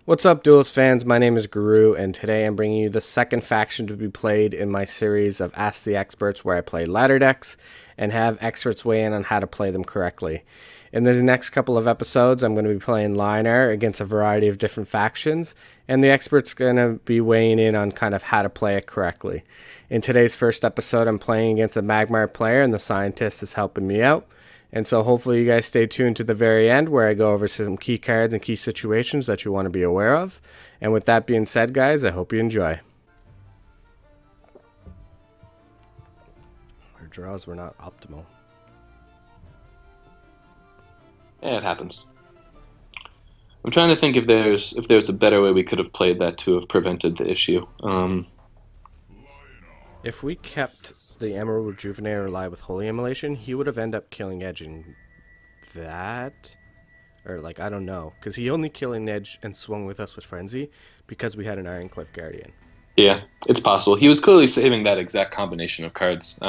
What's up, Duelyst fans? My name is Guru, and today I'm bringing you the second faction to be played in my series of Ask the Experts, where I play ladder decks and have experts weigh in on how to play them correctly. In the next couple of episodes, I'm going to be playing Lyonar against a variety of different factions, and the expert's going to be weighing in on kind of how to play it correctly. In today's first episode, I'm playing against a Magmar player, and TheScientist is helping me out. And so hopefully you guys stay tuned to the very end where I go over some key cards and key situations that you want to be aware of. And with that being said, guys, I hope you enjoy. Our draws were not optimal. Yeah, it happens. I'm trying to think if there's a better way we could have played that to have prevented the issue. If we kept the Emerald Rejuvenator alive with Holy Immolation, he would have ended up killing edging that. Or, like, I don't know. Because he only killed Edge and swung with us with Frenzy because we had an Ironcliffe Guardian. Yeah, it's possible. He was clearly saving that exact combination of cards.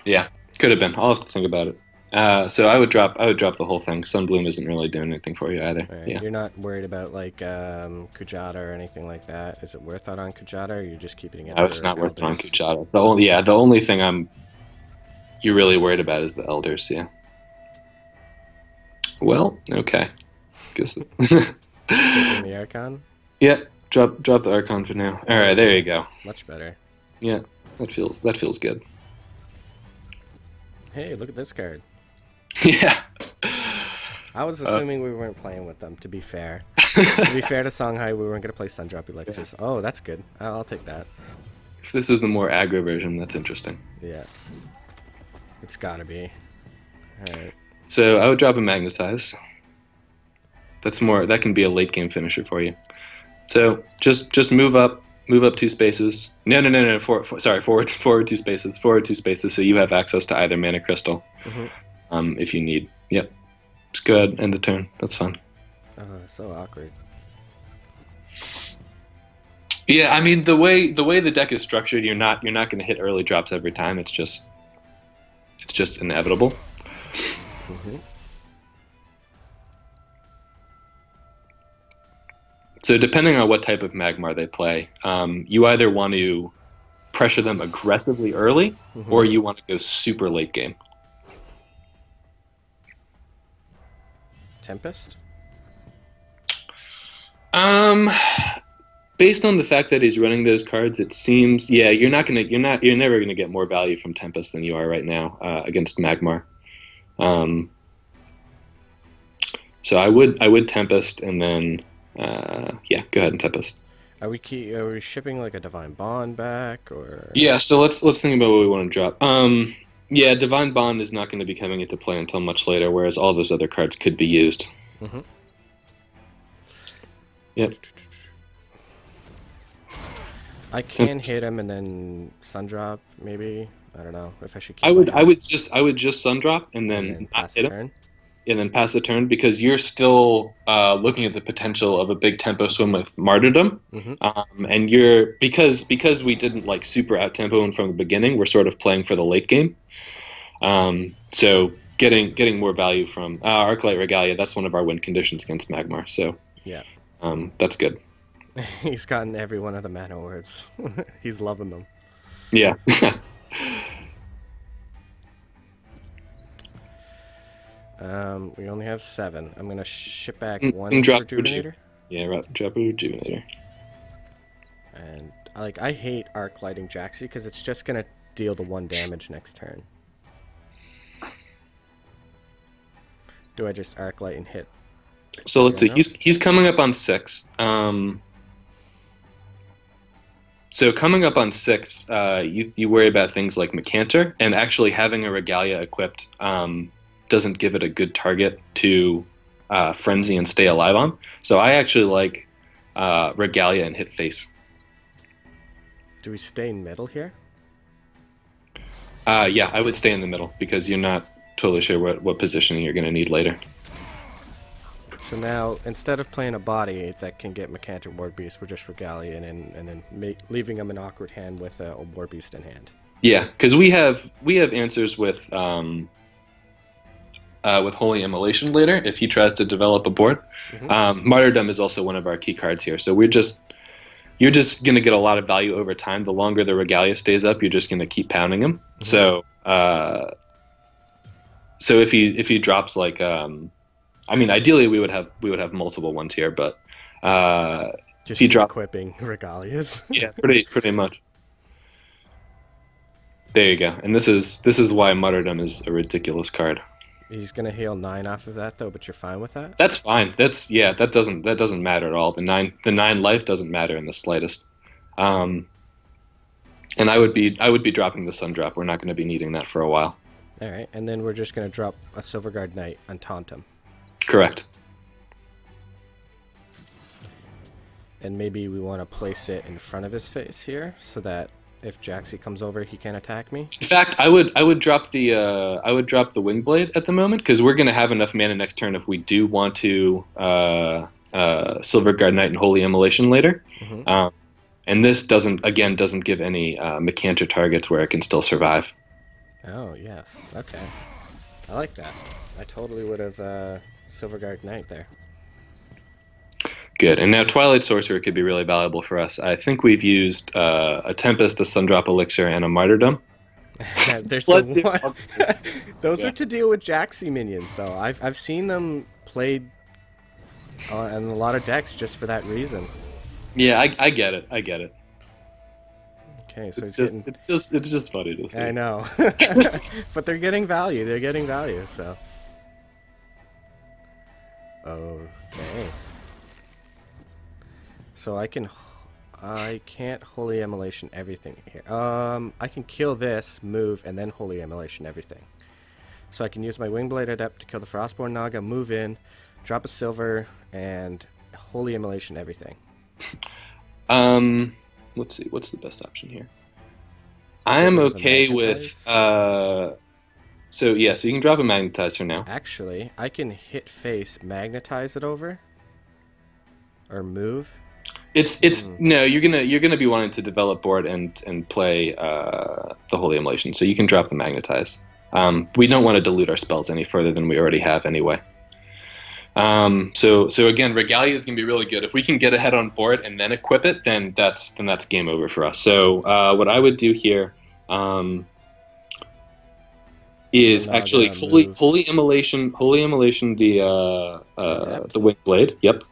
Yeah, could have been. I'll have to think about it. So I would drop the whole thing. Sunbloom isn't really doing anything for you either. Right. Yeah. You're not worried about like Kujata or anything like that. Is it worth it on Kujata, or you're just keeping it? No, it's not worth it on Kujata. The only thing you're really worried about is the elders. Yeah. Well, okay. Guess that's. Taking the Archon. Yeah. Drop the Archon for now. All right, there you go. Much better. Yeah, that feels good. Hey, look at this card. Yeah. I was assuming we weren't playing with them, to be fair. To be fair to Songhai, we weren't going to play Sundrop Elixirs. Yeah. Oh, that's good. I'll take that. If this is the more aggro version, that's interesting. Yeah. It's got to be. Alright. So I would drop a Magnetize. That can be a late game finisher for you. So just move up 2 spaces. No. Forward 2 spaces. Forward 2 spaces, so you have access to either mana crystal, if you need. Yep. Just go ahead, end the turn. That's fine. So awkward. Yeah, I mean the way the deck is structured, you're not going to hit early drops every time. It's just inevitable. So depending on what type of Magmar they play, you either want to pressure them aggressively early, or you want to go super late game. Tempest? Based on the fact that he's running those cards, it seems you're never gonna get more value from Tempest than you are right now against Magmar. So I would Tempest, and then yeah, go ahead and Tempest. Are we shipping like a Divine Bond back, or? Yeah, so let's think about what we want to drop. Yeah, Divine Bond is not going to be coming into play until much later, whereas all those other cards could be used. Yep. I can hit him and then Sundrop, maybe. I don't know if I should keep I would just Sundrop and then pass the turn. And then pass the turn, because you're still looking at the potential of a big tempo swim with Martyrdom, and because we didn't like super out tempo from the beginning, we're sort of playing for the late game. So getting more value from Arclight Regalia, that's one of our win conditions against Magmar. So yeah, that's good. He's gotten every one of the mana orbs. He's loving them. Yeah. We only have 7. I'm gonna ship back one drop Rejuvenator. Drop a Rejuvenator. And I hate Arc Lighting Jaxi because it's just gonna deal the 1 damage next turn. Do I just Arc Light and hit? So let's see. He's coming up on 6. So coming up on 6, you worry about things like Macantor, and actually having a Regalia equipped doesn't give it a good target to frenzy and stay alive on. So I actually like Regalia and hit face. Do we stay in middle here? Yeah, I would stay in the middle, because you're not totally sure what positioning you're going to need later. So now, instead of playing a body that can get Macantor War Beast, we're just Regalia and then leaving him an awkward hand with a War Beast in hand. Yeah, because we have answers with with Holy Immolation later if he tries to develop a board. Martyrdom is also one of our key cards here, so you're just going to get a lot of value over time. The longer the Regalia stays up, you're just going to keep pounding him. So if he drops like, I mean, ideally we would have multiple ones here, but just if he drops equipping Regalias. yeah, pretty much. There you go. And this is why Martyrdom is a ridiculous card. He's gonna heal 9 off of that though, but you're fine with that? That's fine. That doesn't matter at all. The 9 life doesn't matter in the slightest. And I would be dropping the Sun Drop. We're not going to be needing that for a while. All right, and then we're just gonna drop a Silverguard Knight on taunt him. Correct. And maybe we want to place it in front of his face here, so that if Jaxi comes over, he can attack me. In fact, I would drop the Wingblade at the moment, because we're going to have enough mana next turn if we do want to Silverguard Knight and Holy Immolation later. And this doesn't give any Mecanter targets where it can still survive. Oh yes, okay, I like that. I totally would have Silverguard Knight there. Good. And now Twilight Sorcerer could be really valuable for us. I think we've used a Tempest, a Sundrop Elixir, and a Martyrdom. There's the one. Those are to deal with Jaxi minions, though. I've seen them played in a lot of decks just for that reason. Yeah, I get it. Okay, so it's just funny to see. I know, but they're getting value. They're getting value. So okay. So I can't Holy Immolation everything here. I can kill this, move, and then Holy Immolation everything. So I can use my Wingblade Adept to kill the Frostborn Naga, move in, drop a silver, and Holy Immolation everything. Let's see, what's the best option here? I am okay with so you can drop a Magnetize for now. Actually, I can hit face, magnetize it over, or move. No, you're gonna be wanting to develop board and play the Holy Immolation, so you can drop the Magnetize. We don't want to dilute our spells any further than we already have anyway. So again, Regalia is gonna be really good. If we can get ahead on board and then equip it, then that's game over for us. So what I would do here is actually Holy Immolation the Wingblade. Yep.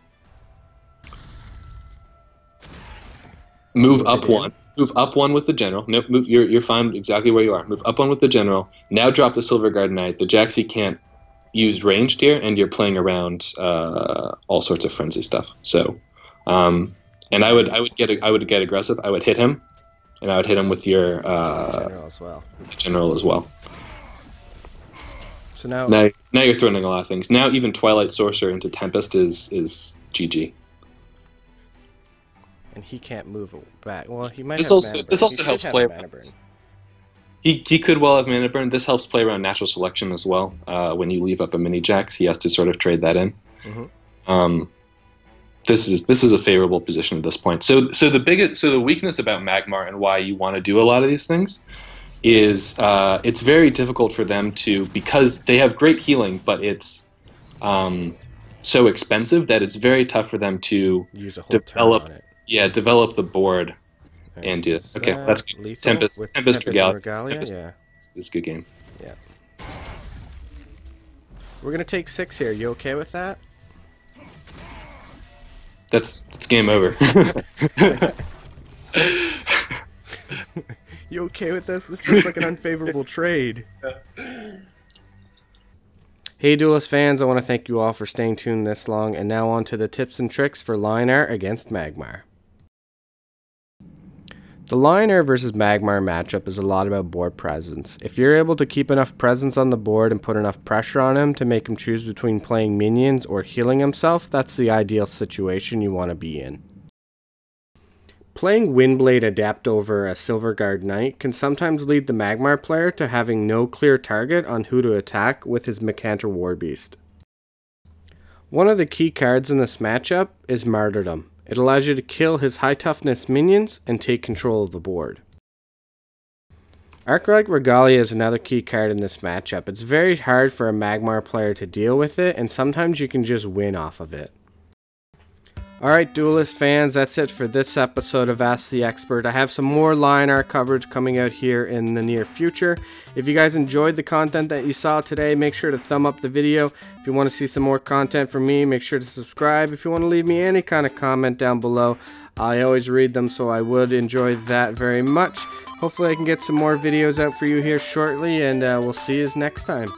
Move up one. Move up one with the general. Nope, you're fine exactly where you are. Move up one with the general. Now drop the Silverguard Knight. The Jaxi can't use ranged here, and you're playing around all sorts of frenzy stuff. So, and I would get aggressive. I would hit him, and I would hit him with your general as well. So now you're throwing a lot of things. Now even Twilight Sorcerer into Tempest is GG. And he can't move back. Well, he might. This also helps play around. He could well have Mana Burn. This helps play around Natural Selection as well. When you leave up a mini Jax, he has to sort of trade that in. This is a favorable position at this point. So the weakness about Magmar and why you want to do a lot of these things is it's very difficult for them to, because they have great healing, but it's so expensive that it's very tough for them to use a whole develop. On it. Yeah, develop the board and do it. Okay, that's good. Tempest Regalia. Yeah. It's a good game. Yeah. We're gonna take 6 here. You okay with that? That's game over. You okay with this? This seems like an unfavorable trade. Hey Duelyst fans, I want to thank you all for staying tuned this long, and now on to the tips and tricks for Lyonar against Magmar. The Lyonar versus Magmar matchup is a lot about board presence. If you're able to keep enough presence on the board and put enough pressure on him to make him choose between playing minions or healing himself, that's the ideal situation you want to be in. Playing Windblade Adept over a Silverguard Knight can sometimes lead the Magmar player to having no clear target on who to attack with his Mecanter Warbeast. One of the key cards in this matchup is Martyrdom. It allows you to kill his high toughness minions and take control of the board. Arc-Relic Regalia is another key card in this matchup. It's very hard for a Magmar player to deal with it, and sometimes you can just win off of it. Alright, Duelyst fans, that's it for this episode of Ask the Expert. I have some more Lyonar coverage coming out here in the near future. If you guys enjoyed the content that you saw today, make sure to thumb up the video. If you want to see some more content from me, make sure to subscribe. If you want to leave me any kind of comment down below, I always read them, so I would enjoy that very much. Hopefully I can get some more videos out for you here shortly, and we'll see you next time.